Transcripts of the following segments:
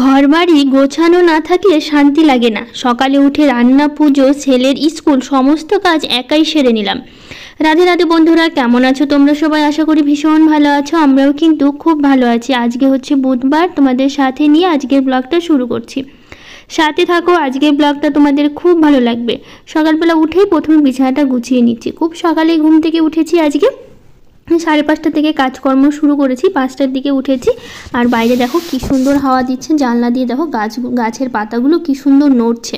ঘরবাড়ি গোছানো না থাকলে শান্তি লাগে না। সকালে উঠে রান্না, পুজো, ছেলের স্কুল সমস্ত কাজ একাই সেরে নিলাম। রাধে রাধে বন্ধুরা, কেমন আছো তোমরা সবাই? আশা করি ভীষণ ভালো আছো। আমরাও কিন্তু খুব ভালো আছি। আজকে হচ্ছে বুধবার, তোমাদের সাথে নিয়ে আজকের ব্লগটা শুরু করছি। সাথে থাকো, আজকের ব্লগটা তোমাদের খুব ভালো লাগবে। সকালবেলা উঠেই প্রথমে বিছানাটা গুছিয়ে নিচ্ছি। খুব সকালেই ঘুম থেকে উঠেছি। আজকে 5:30 থেকে কাজকর্ম শুরু করেছি। 5টার দিকে উঠেছি। আর বাইরে দেখো কি সুন্দর হাওয়া দিচ্ছে। জানলা দিয়ে দেখো গাছের পাতাগুলো কি সুন্দর নড়ছে।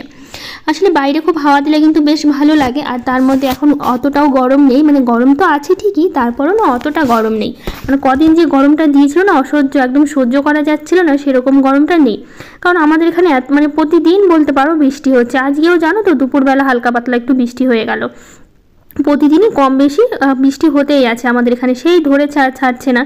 আসলে বাইরে খুব হাওয়া দিলে কিন্তু বেশ ভালো লাগে। আর তার মধ্যে এখন অতটাও গরম নেই, মানে গরম তো আছে ঠিকই, তারপরেও না অতটা গরম নেই। মানে কদিন যে গরমটা দিয়েছিল না, অসহ্য, একদম সহ্য করা যাচ্ছিল না, সেরকম গরমটা নেই। কারণ আমাদের এখানে মানে প্রতিদিন বলতে পারো বৃষ্টি হচ্ছে। আজকেও জানো তো দুপুরবেলা হালকা পাতলা একটু বৃষ্টি হয়ে গেল। প্রতিদিনই কম বেশি বৃষ্টি হতেই আছে আমাদের এখানে, সেই ধরে ছাড়ছে না,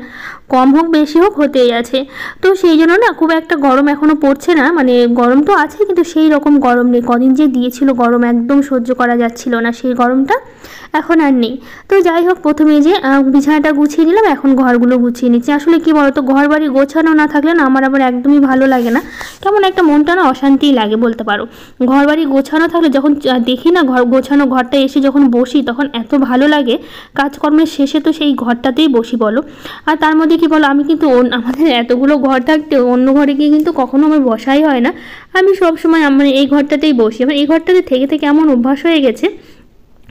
কম হোক বেশি হোক হতেই আছে। তো সেই জন্য না খুব একটা গরম এখনও পড়ছে না, মানে গরম তো আছে কিন্তু সেই রকম গরম নেই। কদিন যে দিয়েছিল গরম, একদম সহ্য করা যাচ্ছিল না, সেই গরমটা এখন আর নেই। তো যাই হোক, প্রথমে যে বিছানাটা গুছিয়ে নিলাম, এখন ঘরগুলো গুছিয়ে নিচ্ছি। আসলে কি বলতো, ঘর বাড়ি গোছানো না থাকলে না আমার আবার একদমই ভালো লাগে না, কেমন একটা মনটা না অশান্তিই লাগে বলতে পারো। ঘর বাড়ি গোছানো থাকলে যখন দেখি না গোছানো ঘরটা এসে যখন বসি, তখন এত ভালো লাগে। কাজকর্মের শেষে তো সেই ঘরটাতেই বসি বলো। আর তার মধ্যে কি বলো, আমি কিন্তু আমাদের এতগুলো ঘর থাকতে অন্য ঘরে গিয়ে কিন্তু কখনো আমার বসাই হয় না। আমি সবসময় আমার এই ঘরটাতেই বসি। আমার এই ঘরটাতে থেকে থেকে এমন অভ্যাস হয়ে গেছে,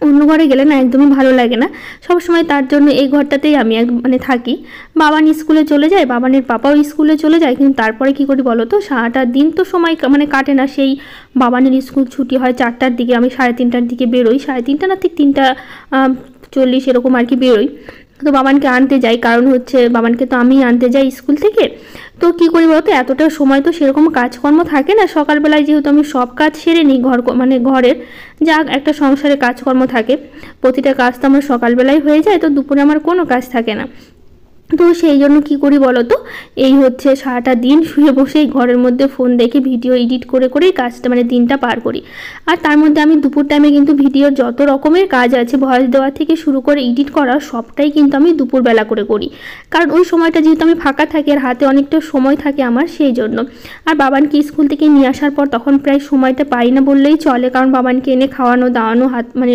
অন্য ঘরে গেলে না একদমই ভালো লাগে না। সবসময় তার জন্য এই ঘরটাতেই আমি মানে থাকি। বাবান স্কুলে চলে যায়, বাবানের পাপাও স্কুলে চলে যায়, কিন্তু তারপরে কি করি বলো তো, সারাটা দিন তো সময় মানে কাটে না। সেই বাবানের স্কুল ছুটি হয় 4টার দিকে, আমি 3:30টার দিকে বেরোই। 3:30 না, ঠিক 3:40 এরকম আর কি বেরোই। তো বাবানকে আনতে যাই, কারণ হচ্ছে বাবানকে তো আমি আনতে যাই স্কুল থেকে। তো কী করি বলতো, এতটা সময় তো সেরকম কাজকর্ম থাকে না। সকালবেলায় যেহেতু আমি সব কাজ সেরে নিই, মানে ঘরের যা একটা সংসারে কাজকর্ম থাকে, প্রতিটা কাজ তো আমার সকালবেলায় হয়ে যায়। তো দুপুরে আমার কোনো কাজ থাকে না। তো সেই জন্য কী করি বলো তো, এই হচ্ছে সারাটা দিন শুয়ে বসেই ঘরের মধ্যে ফোন দেখে ভিডিও এডিট করে করেই কাজটা মানে দিনটা পার করি। আর তার মধ্যে আমি দুপুর টাইমে কিন্তু ভিডিওর যত রকমের কাজ আছে, ভয়েস দেওয়া থেকে শুরু করে এডিট করা, সবটাই কিন্তু আমি দুপুরবেলা করে করি। কারণ ওই সময়টা যেহেতু আমি ফাঁকা থাকি আর হাতে অনেকটা সময় থাকে আমার, সেই জন্য। আর বাবানকে স্কুল থেকে নিয়ে আসার পর তখন প্রায় সময়টা পাই না বললেই চলে, কারণ বাবানকে এনে খাওয়ানো দাওয়ানো, মানে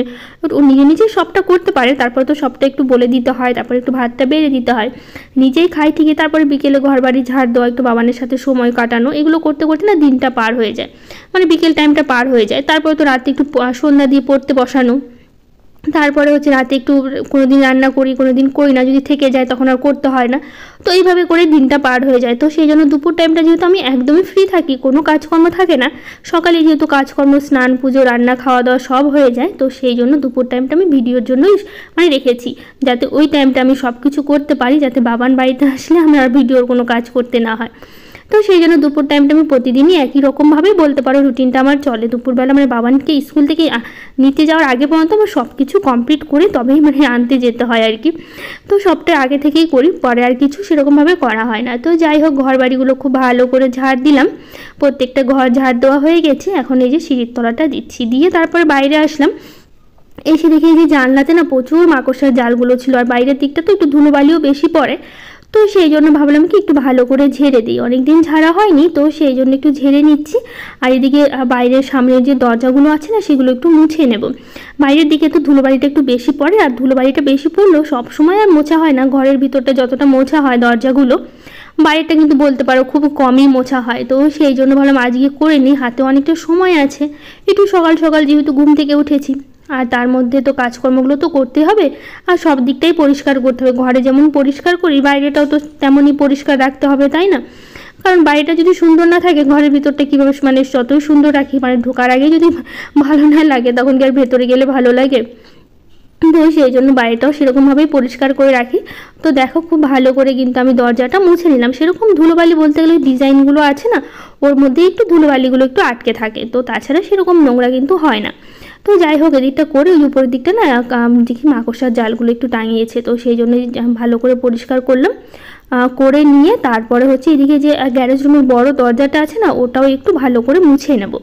ও নিজে নিজেই সবটা করতে পারে, তারপর তো সবটা একটু বলে দিতে হয়, তারপর একটু ভাতটা বেড়ে দিতে হয়। নিজেই খাই ঠিকই, তারপরে বিকেলে ঘর বাড়ি ঝাড় দেওয়া, একটু বাবানের সাথে সময় কাটানো, এগুলো করতে করতে না দিনটা পার হয়ে যায়, মানে বিকেল টাইমটা পার হয়ে যায়। তারপরে তো রাতে একটু সন্ধ্যা দিয়ে পড়তে বসানো, তারপরে হচ্ছে রাতে একটু কোনো দিন রান্না করি, কোনো দিন করি না, যদি থেকে যায় তখন আর করতে হয় না। তো এইভাবে করে দিনটা পার হয়ে যায়। তো সেই জন্য দুপুর টাইমটা যেহেতু আমি একদমই ফ্রি থাকি, কোনো কাজকর্ম থাকে না, সকালে যেহেতু কাজকর্ম, স্নান, পুজো, রান্না, খাওয়া দাওয়া সব হয়ে যায়, তো সেই জন্য দুপুর টাইমটা আমি ভিডিওর জন্যই মানে রেখেছি, যাতে ওই টাইমটা আমি সব কিছু করতে পারি, যাতে বাবান বাড়িতে আসলে আমার আর ভিডিওর কোনো কাজ করতে না হয়। তো সেই জন্য দুপুর টাইমটা আমি প্রতিদিনই একই রকমভাবেই বলতে পারো রুটিনটা আমার চলে। দুপুরবেলা মানে বাবানকে স্কুল থেকে নিতে যাওয়ার আগে পর্যন্ত আমার সব কিছু কমপ্লিট করে তবেই মানে আনতে যেতে হয় আর কি। তো সবটা আগে থেকেই করি, পরে আর কিছু সেরকমভাবে করা হয় না। তো যাই হোক, ঘর বাড়িগুলো খুব ভালো করে ঝাড় দিলাম, প্রত্যেকটা ঘর ঝাড় দেওয়া হয়ে গেছে। এখন এই যে সিঁড়ির তলাটা দিচ্ছি, দিয়ে তারপরে বাইরে আসলাম। এসে দেখি যে জানলাতে না প্রচুর মাকড়সার জালগুলো ছিল, আর বাইরের দিকটা তো একটু ধুলোবালিও বেশি পড়ে। তো সেই জন্য ভাবলাম কি একটু ভালো করে ঝেড়ে দিই, অনেকদিন ঝাড়া হয়নি, তো সেই জন্য একটু ঝেড়ে নিচ্ছি। আর এদিকে বাইরের সামনের যে দরজাগুলো আছে না, সেগুলো একটু মুছে নেব। বাইরের দিকে তো ধুলোবালিটা একটু বেশি পড়ে, আর ধুলোবালিটা বেশি পড়লেও সবসময় আর মোছা হয় না। ঘরের ভিতরটা যতটা মোছা হয় দরজাগুলো, বাইরেটা কিন্তু বলতে পারো খুব কমই মোছা হয়। তো সেই জন্য ভাবলাম আজকে করে নিই, হাতে অনেকটা সময় আছে, একটু সকাল সকাল যেহেতু ঘুম থেকে উঠেছি, আর তার মধ্যে তো কাজকর্মগুলো তো করতে হবে, আর সব দিকটাই পরিষ্কার করতে হবে। ঘরে যেমন পরিষ্কার করি, বাইরেটাও তো তেমনই পরিষ্কার রাখতে হবে, তাই না? কারণ বাড়িটা যদি সুন্দর না থাকে, ঘরের ভিতরটা কীভাবে মানে যতই সুন্দর রাখি, মানে ঢোকার আগে যদি ভালো না লাগে, তখন কি আর ভেতরে গেলে ভালো লাগে? তো সেই জন্য বাড়িটাও সেরকমভাবেই পরিষ্কার করে রাখি। তো দেখো, খুব ভালো করে কিন্তু আমি দরজাটা মুছে নিলাম। সেরকম ধুলোবালি বলতে গেলে ডিজাইনগুলো আছে না, ওর মধ্যে একটু ধুলোবালিগুলো একটু আটকে থাকে, তো তাছাড়া সেরকম নোংরা কিন্তু হয় না। তো যাই হোক, এদিকটা করে ওই উপরের দিকটা না দেখি মাকড়সার জালগুলো একটু টাঙিয়েছে, তো সেই জন্যই ভালো করে পরিষ্কার করলাম। করে নিয়ে তারপরে হচ্ছে এদিকে যে গ্যারেজ রুমের বড় দরজাটা আছে না, ওটাও একটু ভালো করে মুছে নেব।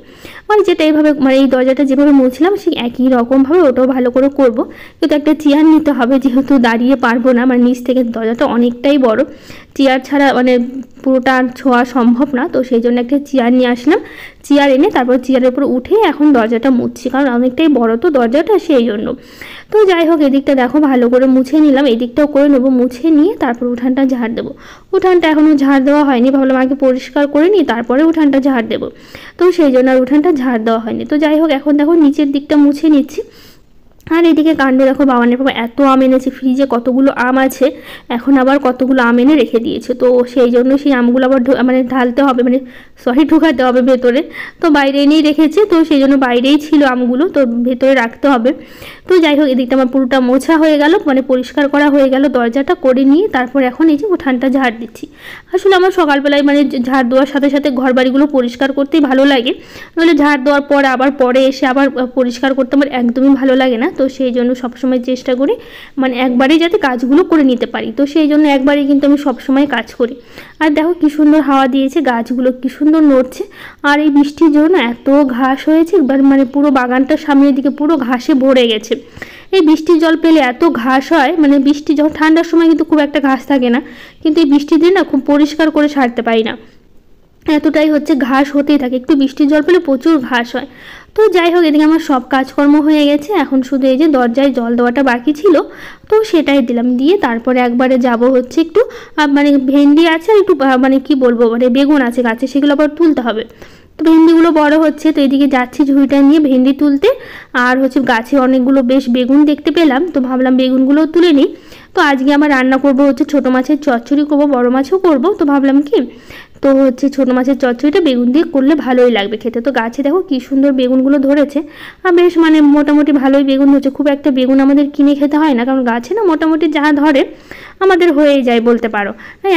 মানে যেটা এইভাবে মানে এই দরজাটা যেভাবে মুছলাম সেই একই রকমভাবে ওটাও ভালো করে করব। কিন্তু একটা চেয়ার নিতে হবে, যেহেতু দাঁড়িয়ে পারবো না, মানে নিচ থেকে দরজাটা অনেকটাই বড়, চেয়ার ছাড়া মানে পুরোটা ছোঁয়া সম্ভব না, তো সেই জন্য একটা চেয়ার নিয়ে আসলাম। চেয়ার এনে তারপর চেয়ারের উপর উঠে এখন দরজাটা মুছছি, কারণ অনেকটাই বড় তো দরজাটা, সেই জন্য। তো যাই হোক, এদিকটা দেখো ভালো করে মুছে নিলাম, এদিকটাও করে নেবো, মুছে নিয়ে তারপর উঠানটা ঝাড় দেবো। উঠানটা এখনও ঝাড় দেওয়া হয়নি, ভাবলাম আগে পরিষ্কার করে নিই তারপরে উঠানটা ঝাড় দেবো, তো সেই জন্য আর উঠানটা ঝাড় দেওয়া হয়নি। তো যাই হোক, এখন দেখো নিচের দিকটা মুছে নিচ্ছি। আর এদিকে কাণ্ড দেখো, বাবানের বাবা এত আম এনেছে, ফ্রিজে কতগুলো আম আছে, এখন আবার কতগুলো আম এনে রেখে দিয়েছে, তো সেই জন্য সেই আমগুলো আবার মানে ঢালতে হবে, মানে ঢুকাতে হবে ভেতরে, তো বাইরে এনেই রেখেছে, তো সেই জন্য বাইরেই ছিল আমগুলো, তো ভেতরে রাখতে হবে। তো যাই হোক, এদিকটা আমার পুরোটা মোছা হয়ে গেল, মানে পরিষ্কার করা হয়ে গেল, দরজাটা করে নিয়ে তারপর এখন এই যে উঠানটা ঝাড় দিচ্ছি। আসলে আমার সকালবেলায় মানে ঝাড় দেওয়ার সাথে সাথে ঘর বাড়িগুলো পরিষ্কার করতেই ভালো লাগে, নইলে ঝাড় দেওয়ার পর আবার পরে এসে আবার পরিষ্কার করতে আমার একদমই ভালো লাগে না, তো সেই জন্য সবসময় চেষ্টা করি মানে একবারেই যাতে কাজগুলো করে নিতে পারি, তো সেই জন্য একবারেই কিন্তু আমি সবসময় কাজ করি। আর দেখো কি সুন্দর হাওয়া দিয়েছে, গাছগুলো কি সুন্দর নড়ছে, আর এই বৃষ্টির জন্য এত ঘাস হয়েছে, মানে পুরো বাগানটার সামনের দিকে পুরো ঘাসে ভরে গেছে। এই বৃষ্টির জল পেলে এত ঘাস হয়, মানে বৃষ্টি যখন ঠান্ডার সময় কিন্তু খুব একটা ঘাস থাকে না, কিন্তু এই বৃষ্টির দিন না খুব পরিষ্কার করে ছাড়তে পারি না, এতটাই হচ্ছে ঘাস হতেই থাকে, একটু বৃষ্টির জল পেলে প্রচুর ঘাস হয়। তো যাই হোক, এদিকে আমার সব কাজকর্ম হয়ে গেছে, এখন শুধু এই যে দরজায় জল দেওয়াটা বাকি ছিল, তো সেটাই দিলাম, দিয়ে তারপরে একবারে যাব হচ্ছে একটু মানে ভেন্ডি আছে আর একটু মানে কি বলবো, মানে বেগুন আছে গাছে, সেগুলো আবার তুলতে হবে। তো ভেন্ডিগুলো বড় হচ্ছে, তো এদিকে যাচ্ছি ঝুড়িটা নিয়ে ভেন্ডি তুলতে, আর হচ্ছে গাছে অনেকগুলো বেশ বেগুন দেখতে পেলাম, তো ভাবলাম বেগুনগুলোও তুলে নিই। তো আজকে আমার রান্না করব হচ্ছে ছোটো মাছের চচ্চড়ি করবো, বড় মাছও করব, তো ভাবলাম কি তো হচ্ছে ছোটো মাছের চচ্চড়িটা বেগুন দিয়ে করলে ভালোই লাগবে খেতে। তো গাছে দেখো কি সুন্দর বেগুনগুলো ধরেছে, আর বেশ মানে মোটামুটি ভালোই বেগুন হচ্ছে, খুব একটা বেগুন আমাদের কিনে খেতে হয় না, কারণ গাছে না মোটামুটি যা ধরে আমাদের হয়েই যায় বলতে পারো,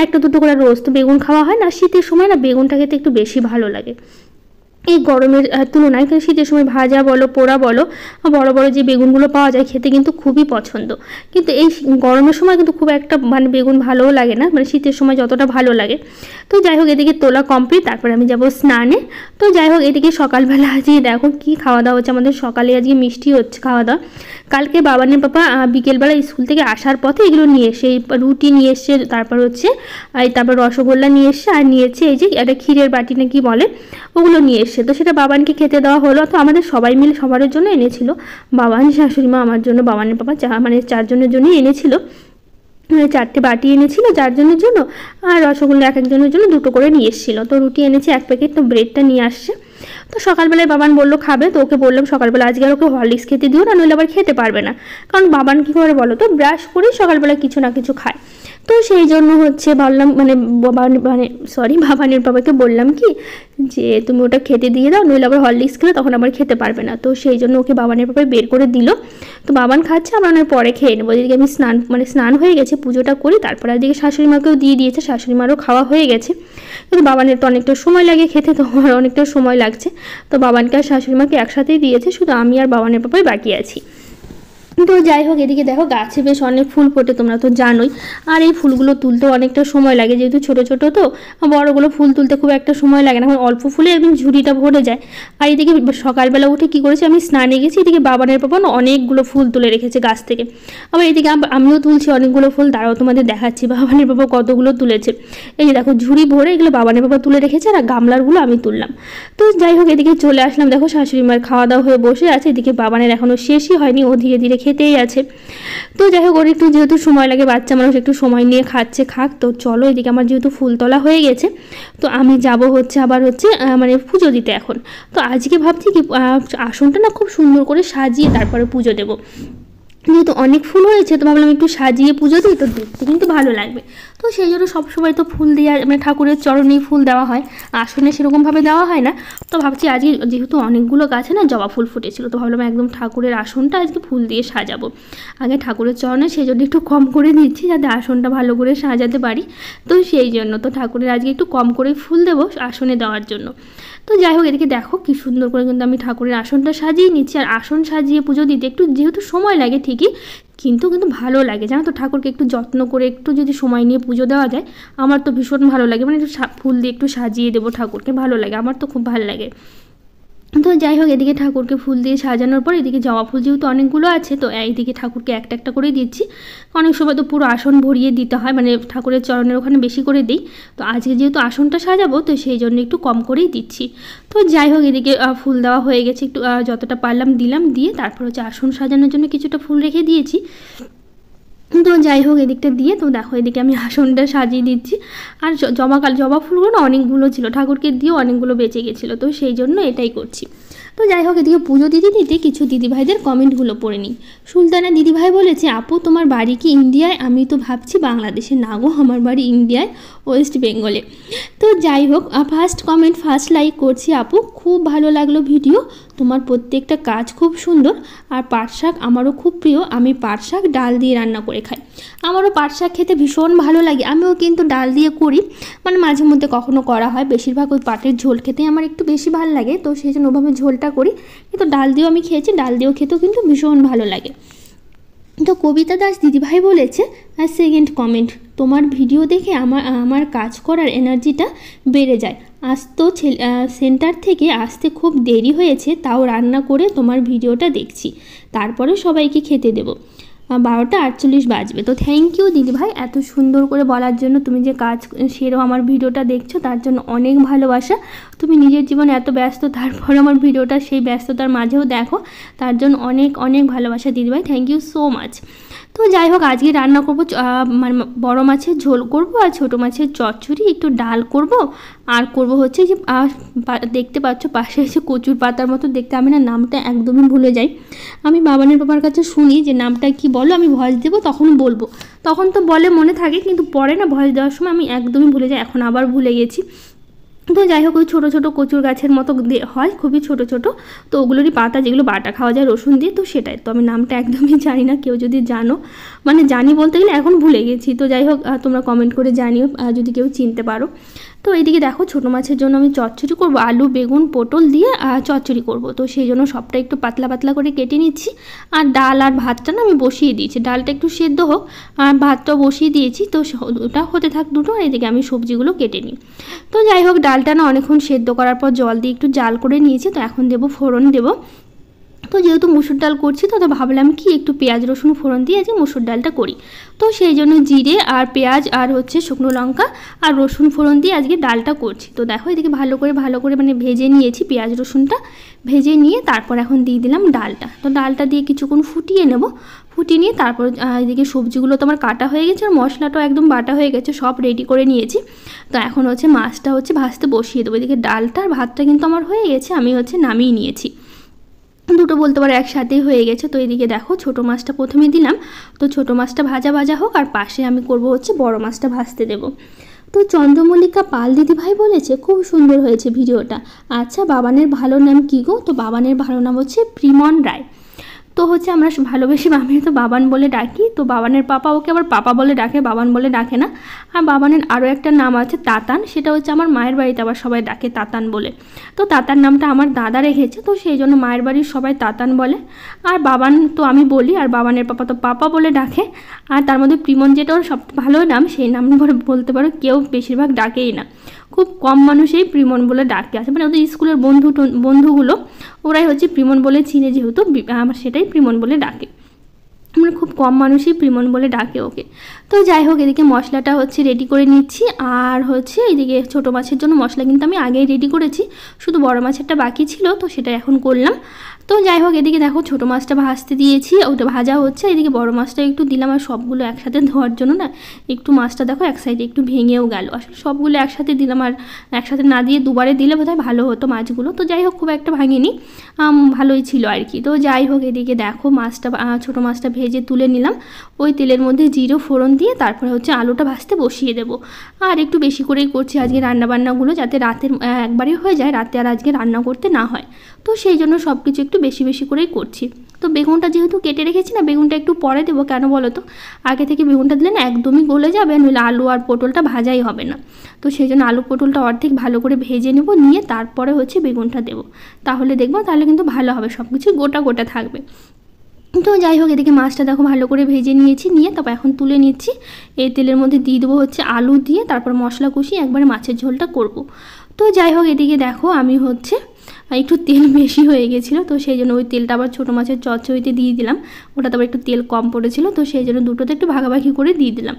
একটা দুটো করে রোজ তো বেগুন খাওয়া হয় না, শীতের সময় না বেগুনটা খেতে একটু বেশি ভালো লাগে এই গরমের তুলনায়, কিন্তু শীতের সময় ভাজা বলো পোড়া বলো বড় বড় যে বেগুনগুলো পাওয়া যায় খেতে কিন্তু খুবই পছন্দ, কিন্তু এই গরমের সময় কিন্তু খুব একটা মানে বেগুন ভালোও লাগে না, মানে শীতের সময় যতটা ভালো লাগে। তো যাই হোক, এদিকে তোলা কমপ্লিট, তারপরে আমি যাব স্নানে। তো যাই হোক, এদিকে সকালবেলা আজকে দেখো কি খাওয়া দাওয়া হচ্ছে, আমাদের সকালে আজকে মিষ্টি হচ্ছে খাওয়া দাওয়া। কালকে বাবানের পাপা বিকেলবেলা স্কুল থেকে আসার পথে এগুলো নিয়ে এসে রুটি নিয়ে এসছে, তারপর হচ্ছে তারপর রসগোল্লা নিয়ে এসছে, আর নিয়েছে এই যে একটা ক্ষীরের বাটি না কি বলে ওগুলো নিয়ে এসছে, তো সেটা বাবানকে খেতে দেওয়া হলো। তো আমাদের সবাই মিলে সবার জন্য এনেছিল, বাবান শাশুড়ি মা আমার জন্য, বাবানের পাপা মানে 4 জনের জন্যই এনেছিল, 4টে বাটি এনেছিল 4 জনের জন্য, আর রসগোল্লা এক একজনের জন্য 2টো করে নিয়ে এসেছিলো। তো রুটি এনেছে 1 প্যাকেট, তো ব্রেডটা নিয়ে আসছে। তো সকালবেলায় বাবান বললো খাবে, তো ওকে বললাম সকালবেলা আজকে আর ওকে হরলিক্স খেতে দিও না, নইলে আবার খেতে পারবে না, কারণ বাবান কী করে বলো তো, ব্রাশ করেই সকালবেলা কিছু না কিছু খায়, তো সেই জন্য হচ্ছে বললাম মানে বাবানের বাবাকে বললাম কি যে তুমি ওটা খেতে দিয়ে দাও, নইলে আবার হরলিক্স খেলে তখন আবার খেতে পারবে না, তো সেই জন্য ওকে বাবানের বাবাই বের করে দিল। তো বাবান খাচ্ছে, আমরা নয় পরে খেয়ে নেবো। এদিকে আমি স্নান হয়ে গেছে, পুজোটা করি, তারপরে এদিকে শাশুড়ি মাকেও দিয়ে দিয়েছে, শাশুড়ি মারও খাওয়া হয়ে গেছে, কিন্তু বাবানের তো অনেকটা সময় লাগে খেতে, তো আমার অনেকটা সময় লাগছে, তো বাবানকে আর শাশুড়ি মাকে একসাথেই দিয়েছে, শুধু আমি আর বাবানের বাবাই বাকি আছি। তো যাই হোক, এদিকে দেখো গাছে বেশ অনেক ফুল ফোটে, তোমরা তো জানোই, আর এই ফুলগুলো তুলতেও অনেকটা সময় লাগে, যেহেতু ছোটো ছোটো তো বড়গুলো ফুল তুলতে খুব একটা সময় লাগে না, এখন অল্প ফুলে একদম ঝুড়িটা ভরে যায়। আর এদিকে সকালবেলা উঠে কী করেছি, আমি স্নানে গেছি, এদিকে বাবানের বাবা না অনেকগুলো ফুল তুলে রেখেছে গাছ থেকে, আবার এদিকে আমিও তুলছি অনেকগুলো ফুল, দাঁড়াও তোমাদের দেখাচ্ছি বাবানের বাবা কতগুলো তুলেছে। এই যে দেখো ঝুড়ি ভরে এগুলো বাবানের বাবা তুলে রেখেছে, আর গামলারগুলো আমি তুললাম। তো যাই হোক, এদিকে চলে আসলাম, দেখো শাশুড়ি মার খাওয়া দাওয়া হয়ে বসে আছে, এদিকে বাবানের এখনও শেষই হয়নি, ও ধীরে ধীরে খেতেই আছে। তো যাই হোক, ওর একটু যেহেতু সময় লাগে, বাচ্চা মানুষ একটু সময় নিয়ে খাচ্ছে, খাক। তো চলো, এদিকে আমার যেহেতু ফুল তোলা হয়ে গেছে, তো আমি যাব হচ্ছে আবার হচ্ছে মানে পুজো দিতে এখন। তো আজকে ভাবছি কি আসনটা না খুব সুন্দর করে সাজিয়ে তারপরে পুজো দেবো, যেহেতু অনেক ফুল হয়েছে, তো ভাবলাম একটু সাজিয়ে পুজো দিই, তো দেখতে কিন্তু ভালো লাগবে। তো সেই জন্য সবসময় তো ফুল দেওয়া মানে ঠাকুরের চরণেই ফুল দেওয়া হয়, আসনে সেরকমভাবে দেওয়া হয় না। তো ভাবছি আজকে যেহেতু অনেকগুলো গাছে না জবা ফুল ফুটেছিল, তো ভাবলাম একদম ঠাকুরের আসনটা আজকে ফুল দিয়ে সাজাবো। আগে ঠাকুরের চরণে সেই জন্য একটু কম করে দিচ্ছি, যাতে আসনটা ভালো করে সাজাতে পারি, তো সেই জন্য তো ঠাকুরের আজকে একটু কম করে ফুল দেবো আসনে দেওয়ার জন্য। তো যাই হোক, এদিকে দেখো কি সুন্দর করে কিন্তু আমি ঠাকুরের আসনটা সাজিয়ে নিচ্ছি, আর আসন সাজিয়ে পুজো দিতে একটু যেহেতু সময় লাগে ঠিকই, কিন্তু ভালো লাগে, জানো তো, ঠাকুরকে একটু যত্ন করে একটু যদি সময় নিয়ে পুজো দেওয়া যায়, আমার তো ভীষণ ভালো লাগে, মানে একটু ফুল দিয়ে একটু সাজিয়ে দেবো ঠাকুরকে, ভালো লাগে, আমার তো খুব ভালো লাগে। তো যাই হোক, এদিকে ঠাকুরকে ফুল দিয়ে সাজানোর পর এদিকে জবা ফুল যেহেতু অনেকগুলো আছে, তো এইদিকে ঠাকুরকে একটা একটা করে দিচ্ছি। অনেক সময় তো পুরো আসন ভরিয়ে দিতে হয়, মানে ঠাকুরের চরণের ওখানে বেশি করে দিই। তো আজকে যেহেতু আসনটা সাজাবো, তো সেই জন্য একটু কম করেই দিচ্ছি। তো যাই হোক, এদিকে ফুল দেওয়া হয়ে গেছে, একটু যতটা পারলাম দিলাম, দিয়ে তারপর হচ্ছে আসন সাজানোর জন্য কিছুটা ফুল রেখে দিয়েছি। তো যাই হোক, এদিকটা দিয়ে তো দেখো এদিকে আমি আসনটা সাজিয়ে দিচ্ছি। আর জবা ফুলগুলো না অনেকগুলো ছিল, ঠাকুরকে দিয়েও অনেকগুলো বেঁচে গেছিলো, তো সেই জন্য এটাই করছি। তো যাই হোক, এদিকে পুজো দিতে দিতে কিছু দিদিভাইদের কমেন্টগুলো পড়ে নিই। সুলতানা দিদিভাই বলেছে, আপু তোমার বাড়ি কি ইন্ডিয়ায়? আমি তো ভাবছি বাংলাদেশে। না গো, আমার বাড়ি ইন্ডিয়ায়, ওয়েস্ট বেঙ্গলে। তো যাই হোক, ফার্স্ট কমেন্ট, ফার্স্ট লাইক করছি আপু, খুব ভালো লাগলো ভিডিও, তোমার প্রত্যেকটা কাজ খুব সুন্দর। আর পাট শাক আমারও খুব প্রিয়, আমি পাট শাক ডাল দিয়ে রান্না করে খাই। আমারও পাট শাক খেতে ভীষণ ভালো লাগে, আমিও কিন্তু ডাল দিয়ে করি, মানে মাঝে মধ্যে কখনো করা হয়। বেশিরভাগ ওই পাটের ঝোল খেতে আমার একটু বেশি ভালো লাগে, তো সেই জন্য ওভাবে ঝোলটা করি। কিন্তু ডাল দিয়েও আমি খেয়েছি, ডাল দিয়েও খেতেও কিন্তু ভীষণ ভালো লাগে। তো কবিতা দাস দিদিভাই বলেছে, আর সেকেন্ড কমেন্ট, তোমার ভিডিও দেখে আমার কাজ করার এনার্জিটা বেড়ে যায়। আজ তো সেন্টার থেকে আসতে খুব দেরি হয়েছে, তাও রান্না করে তোমার ভিডিওটা দেখছি, তারপরে সবাইকে খেতে দেবো, 12টা 48 বাজবে। তো থ্যাংক ইউ দিদিভাই এত সুন্দর করে বলার জন্য। তুমি যে কাজ সেরেও আমার ভিডিওটা দেখছো, তার জন্য অনেক ভালোবাসা। তুমি নিজের জীবনে এত ব্যস্ত, তারপর আমার ভিডিওটা সেই ব্যস্ততার মাঝেও দেখো, তার জন্য অনেক অনেক ভালোবাসা দিদিভাই, থ্যাংক ইউ সো মাচ। তো যাই হোক, আজকে রান্না করবো মানে বড় মাছের ঝোল করব, আর ছোটো মাছের চচ্চড়ি, একটু ডাল করব, আর করব হচ্ছে যে দেখতে পাচ্ছ পাশে এসে কচুর পাতার মতো দেখতে, আমি না নামটা একদমই ভুলে যাই। আমি বাবানের বাবার কাছে শুনি যে নামটা কি বলো, আমি ভয়েস দেবো তখন বলবো, তখন তো বলে মনে থাকে, কিন্তু পরে না ভয়েস দেওয়ার সময় আমি একদমই ভুলে যাই, এখন আবার ভুলে গেছি। তো যাই হোক, ওই ছোটো ছোটো কচুর গাছের মতো হয়, খুবই ছোটো ছোটো, তো ওগুলোরই পাতা যেগুলো বাটা খাওয়া যায় রসুন দিয়ে, তো সেটাই। তো আমি নামটা একদমই জানি না, কেউ যদি জানো, মানে জানি বলতে গেলে এখন ভুলে গেছি। তো যাই হোক, তোমরা কমেন্ট করে জানিও যদি কেউ চিনতে পারো। তো এইদিকে দেখো, ছোটো মাছের জন্য আমি চচ্চড়ি করব, আলু বেগুন পটল দিয়ে চচ্চড়ি করব। তো সেই জন্য সবটা একটু পাতলা পাতলা করে কেটে নিচ্ছি। আর ডাল আর ভাতটা না আমি বসিয়ে দিয়েছি, ডালটা একটু সেদ্ধ হোক আর ভাতটাও বসিয়ে দিয়েছি, তো ওটা হতে থাক দুটো, আর এদিকে আমি সবজিগুলো কেটে নিই। তো যাই হোক, ডালটা না অনেকক্ষণ সেদ্ধ করার পর জল দিয়ে একটু জাল করে নিয়েছি, তো এখন দেবো ফোড়ন দেবো। তো যেহেতু মুসুর ডাল করছি, তো ভাবলাম কি একটু পেঁয়াজ রসুন ফোড়ন দিয়ে আজকে মুসুর ডালটা করি। তো সেই জন্য জিরে আর পেঁয়াজ আর হচ্ছে শুকনো লঙ্কা আর রসুন ফোড়ন দিয়ে আজকে ডালটা করছি। তো দেখো, এদিকে ভালো করে মানে ভেজে নিয়েছি, পেঁয়াজ রসুনটা ভেজে নিয়ে তারপর এখন দিয়ে দিলাম ডালটা। তো ডালটা দিয়ে কিছুক্ষণ ফুটিয়ে নেব, ফুটিয়ে নিয়ে তারপর এদিকে সবজিগুলো তো আমার কাটা হয়ে গেছে, আর মশলাটাও একদম বাটা হয়ে গেছে, সব রেডি করে নিয়েছি। তো এখন হচ্ছে মাছটা হচ্ছে ভাজতে বসিয়ে দেবো। এদিকে ডালটা আর ভাতটা কিন্তু আমার হয়ে গেছে, আমি হচ্ছে নামিয়ে নিয়েছি, দুটো বলতে পারো একসাথেই হয়ে গেছে। তো এদিকে দেখো, ছোটো মাছটা প্রথমে দিলাম, তো ছোটো মাছটা ভাজা হোক, আর পাশে আমি করব হচ্ছে বড় মাছটা ভাজতে দেবো। তো চন্দ্রমল্লিকা পাল দিদিভাই বলেছে, খুব সুন্দর হয়েছে ভিডিওটা। আচ্ছা, বাবানের ভালো নাম কী গো? তো বাবানের ভালো নাম হচ্ছে প্রিমন রায়। তো হচ্ছে আমরা ভালোবেসে আমি তো বাবান বলে ডাকি, তো বাবানের পাপা ওকে আবার পাপা বলে ডাকে, বাবান বলে ডাকে না। আর বাবানের আরও একটা নাম আছে তাতান, সেটা হচ্ছে আমার মায়ের বাড়িতে আবার সবাই ডাকে তাতান বলে। তো তাতার নামটা আমার দাদা রেখেছে, তো সেই জন্য মায়ের বাড়ির সবাই তাতান বলে। আর বাবান তো আমি বলি, আর বাবানের পাপা তো পাপা বলে ডাকে। আর তার মধ্যে প্রিমন যেটা ওর সবচেয়ে ভালো নাম, সেই নাম বলতে পারো কেউ বেশিরভাগ ডাকেই না, খুব কম মানুষই প্রিমন বলে ডাকে আছে, মানে ওদের স্কুলের বন্ধুগুলো ওরাই হচ্ছে প্রিমন বলে চিনে, যেহেতু আমার সেটাই প্রিমন বলে ডাকে, মানে খুব কম মানুষই প্রিমন বলে ডাকে ওকে। তো যাই হোক, এদিকে মশলাটা হচ্ছে রেডি করে নিচ্ছি, আর হচ্ছে এদিকে ছোটো মাছের জন্য মশলা কিন্তু আমি আগেই রেডি করেছি, শুধু বড় মাছেরটা বাকি ছিল, তো সেটা এখন করলাম। তো যাই হোক, এদিকে দেখো ছোটো মাছটা ভাজতে দিয়েছি, ওটা ভাজা হচ্ছে, এদিকে বড় মাছটা একটু দিলাম, আর সবগুলো একসাথে ধোয়ার জন্য না একটু মাছটা দেখো এক সাইডে একটু ভেঙেও গেল, আসলে সবগুলো একসাথে দিলাম, আর একসাথে না দিয়ে দুবারে দিলে বোধহয় ভালো হতো মাছগুলো। তো যাই হোক, খুব একটা ভাঙেনি, ভালোই ছিল আর কি। তো যাই হোক, এদিকে দেখো মাছটা ছোটো মাছটা ভেজে তুলে নিলাম, ওই তেলের মধ্যে জিরে ফোড়ন দিয়ে তারপরে হচ্ছে আলুটা ভাজতে বসিয়ে দেবো। আর একটু বেশি করেই করছি আজকে রান্নাবান্নাগুলো, যাতে রাতের একবারই হয়ে যায়, রাতে আর আজকে রান্না করতে না হয়, তো সেই জন্য সব কিছু একটু বেশি বেশি করেই করছি। তো বেগুনটা যেহেতু কেটে রেখেছি না, বেগুনটা একটু পরে দেবো, কেন বলো তো, আগে থেকে বেগুনটা দিলে না একদমই গলে যাবে, নইলে আলু আর পটলটা ভাজাই হবে না। তো সেই জন্য আলু পটলটা অর্ধেক ভালো করে ভেজে নেব, নিয়ে তারপরে হচ্ছে বেগুনটা দেবো, তাহলে দেখবো তাহলে কিন্তু ভালো হবে, সব কিছু গোটা গোটা থাকবে। তো যাই হোক, এদিকে মাছটা দেখো ভালো করে ভেজে নিয়েছি, নিয়ে তারপর এখন তুলে নিচ্ছি। এই তেলের মধ্যে দিয়ে দেবো হচ্ছে আলু দিয়ে, তারপর মশলা কষিয়ে একবারে মাছের ঝোলটা করব। তো যাই হোক, এদিকে দেখো আমি হচ্ছে একটু তেল বেশি হয়ে গেছিলো, তো সেই জন্য ওই তেলটা আবার ছোটো মাছের চচ্চড়িতে দিয়ে দিলাম। ওটাতে আবার একটু তেল কম পড়েছিল, তো সেই জন্য দুটোতে একটু ভাগাভাগি করে দিয়ে দিলাম।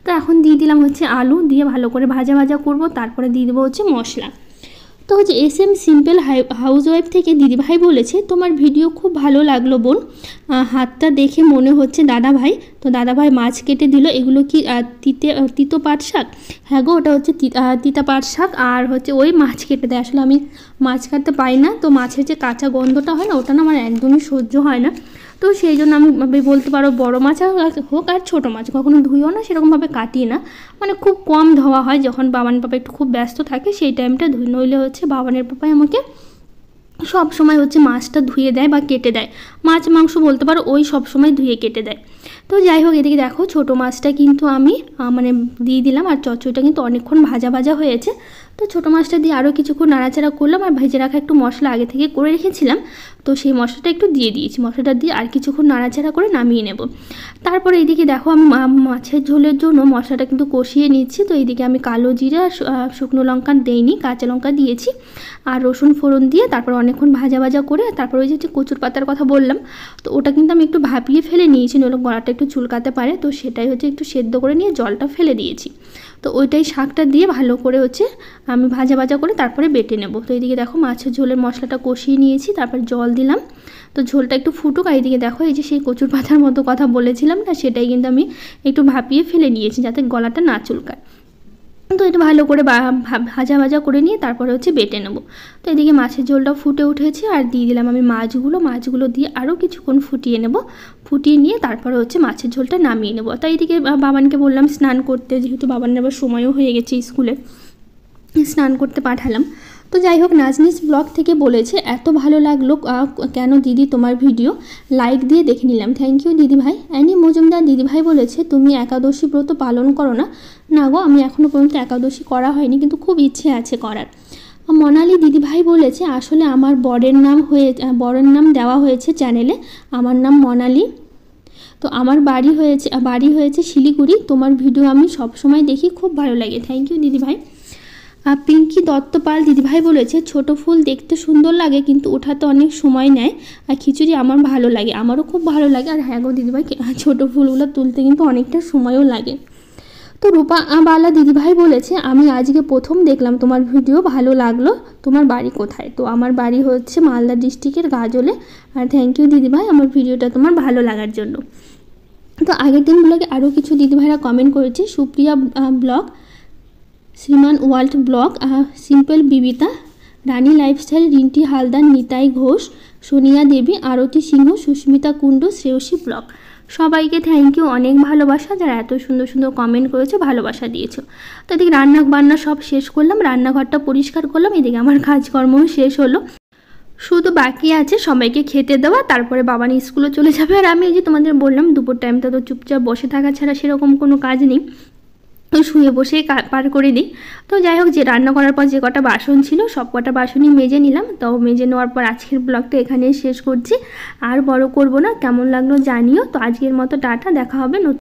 তো এখন দিয়ে দিলাম হচ্ছে আলু, দিয়ে ভালো করে ভাজা ভাজা করব, তারপরে দিয়ে দেবো হচ্ছে মশলা। তো হচ্ছে SM সিম্পল হাউসওয়াইফ থেকে দিদিভাই বলেছে, তোমার ভিডিও খুব ভালো লাগলো বোন, হাতটা দেখে মনে হচ্ছে দাদা ভাই। তো দাদা ভাই মাছ কেটে দিল। এগুলো কি তিতো পাট শাক? হ্যাঁ গো, ওটা হচ্ছে তিতা পাট শাক, আর হচ্ছে ওই মাছ কেটে দেয়। আসলে আমি মাছ কাটতে পারি না, তো মাছের যে কাঁচা গন্ধটা হয় না, ওটা না আমার একদমই সহ্য হয় না। তো সেই জন্য আমি বলতে পারো বড়ো মাছ হোক আর ছোটো মাছ কখনো ধুইও না, সেরকমভাবে কাটি না, মানে খুব কম ধোয়া হয়। যখন বাবান পাপা একটু খুব ব্যস্ত থাকে সেই টাইমটা ধুই, নইলে হচ্ছে বাবানের পাপাই আমাকে সব সময় হচ্ছে মাছটা ধুয়ে দেয় বা কেটে দেয়। মাছ মাংস বলতে পারো ওই সব সময় ধুয়ে কেটে দেয়। তো যাই হোক, এদিকে দেখো ছোটো মাছটা কিন্তু আমি মানে দিয়ে দিলাম, আর চচ্চড়িটা কিন্তু অনেকক্ষণ ভাজা ভাজা হয়েছে। তো ছোটো মাছটা দিয়ে আরও কিছুক্ষণ নাড়াচাড়া করলাম, আর ভেজে রাখা একটু মশলা আগে থেকে করে রেখেছিলাম, তো সেই মশলাটা একটু দিয়ে দিয়েছি। মশলাটা দিয়ে আর কিছুক্ষণ নাড়াচাড়া করে নামিয়ে নেব। তারপরে এইদিকে দেখো আমি মাছের ঝোলের জন্য মশলাটা কিন্তু কষিয়ে নিচ্ছি। তো এইদিকে আমি কালো জিরা শুকনো লঙ্কা দেইনি, কাঁচা লঙ্কা দিয়েছি, আর রসুন ফোড়ন দিয়ে তারপর অনেকক্ষণ ভাজা ভাজা করে তারপর ওই যে কচুর পাতার কথা বললাম, তো ওটা কিন্তু আমি একটু ভাপিয়ে ফেলে নিয়েছি, নইলে গলাটা একটু চুলকাতে পারে। তো সেটাই হচ্ছে একটু সেদ্ধ করে নিয়ে জলটা ফেলে দিয়েছি। তো ওইটাই শাকটা দিয়ে ভালো করে হচ্ছে আমি ভাজা ভাজা করে তারপরে বেটে নেব। তো এইদিকে দেখো মাছের ঝোলের মশলাটা কষিয়ে নিয়েছি, তারপর জল দিলাম। তো ঝোলটা একটু ফুটুক। আর এইদিকে দেখো এই যে সেই কচুর পাতার মতো কথা বলেছিলাম না, সেটাই কিন্তু আমি একটু ভাপিয়ে ফেলে নিয়েছি যাতে গলাটা না চুলকায়। তো এটা ভালো করে ভাজা ভাজা করে নিয়ে তারপরে হচ্ছে বেটে নেব। তো এদিকে মাছের ঝোলটা ফুটে উঠেছে, আর দিয়ে দিলাম আমি মাছগুলো দিয়ে আরও কিছুক্ষণ ফুটিয়ে নেব। ফুটিয়ে নিয়ে তারপরে হচ্ছে মাছের ঝোলটা নামিয়ে নেব। তাই এদিকে বাবানকে বললাম স্নান করতে, যেহেতু বাবানের আবার সময়ও হয়ে গেছে স্কুলে, স্নান করতে পাঠালাম। তো যাই হোক, নাজনিস ব্লগ থেকে বলেছে এত ভালো লাগলো কেন দিদি তোমার ভিডিও, লাইক দিয়ে দেখে নিলাম। থ্যাংক ইউ দিদিভাই। অ্যানি মজুমদার দিদিভাই বলেছে, তুমি একাদশী ব্রত পালন করো না? না গো, আমি এখনও পর্যন্ত একাদশী করা হয়নি, কিন্তু খুব ইচ্ছে আছে করার। মনালি দিদিভাই বলেছে, আসলে আমার বরের নাম দেওয়া হয়েছে চ্যানেলে, আমার নাম মনালি। তো আমার বাড়ি হয়েছে শিলিগুড়ি। তোমার ভিডিও আমি সবসময় দেখি, খুব ভালো লাগে। থ্যাংক ইউ দিদিভাই। পিঙ্কি দত্তপাল দিদিভাই বলেছে, ছোট ফুল দেখতে সুন্দর লাগে কিন্তু ওঠাতে অনেক সময় নেয়, আর খিচুড়ি আমার ভালো লাগে। আমারও খুব ভালো লাগে। আর হ্যাঁ গো দিদিভাই, ছোটো ফুলগুলো তুলতে কিন্তু অনেকটা সময়ও লাগে। তো রূপা বালা দিদিভাই বলেছে, আমি আজকে প্রথম দেখলাম তোমার ভিডিও, ভালো লাগলো। তোমার বাড়ি কোথায়? তো আমার বাড়ি হচ্ছে মালদা ডিস্ট্রিক্টের গাজলে। আর থ্যাংক ইউ দিদিভাই আমার ভিডিওটা তোমার ভালো লাগার জন্য। তো আগের দিনগুলোকে আরও কিছু দিদিভাইরা কমেন্ট করেছে। সুপ্রিয়া ব্লগ, শ্রীমান ওয়ার্ল্ড ব্লগ, সিম্পল বিবিতা, রানী লাইফস্টাইল, রিন্টি হালদার, নিতাই ঘোষ, সোনিয়া দেবী, আরতি সিংহ, সুস্মিতা কুণ্ডু, শ্রেয়সী ব্লগ। সবাইকে থ্যাংক ইউ, অনেক ভালোবাসা, যারা এত সুন্দর সুন্দর কমেন্ট করেছো, ভালোবাসা দিয়েছো। তো এদিকে রান্না বান্না সব শেষ করলাম, রান্নাঘরটা পরিষ্কার করলাম, এদিকে আমার কাজকর্মও শেষ হলো। শুধু বাকি আছে সবাইকে খেতে দেওয়া, তারপরে বাবানি স্কুলে চলে যাবে। আর আমি এই যে তোমাদের বললাম দুপুর টাইমটা তো চুপচাপ বসে থাকা ছাড়া সেরকম কোনো কাজ নেই, শুয়ে বসেই পার করে দিই। তো যাই হোক, যে রান্না করার পর যে কটা বাসন ছিল সব কটা বাসনই মেজে নিলাম। তো মেজে নেওয়ার পর আজকের ব্লগটা এখানেই শেষ করছি, আর বড় করব না। কেমন লাগলো জানিও। তো আজকের মতো টাটা, দেখা হবে নতুন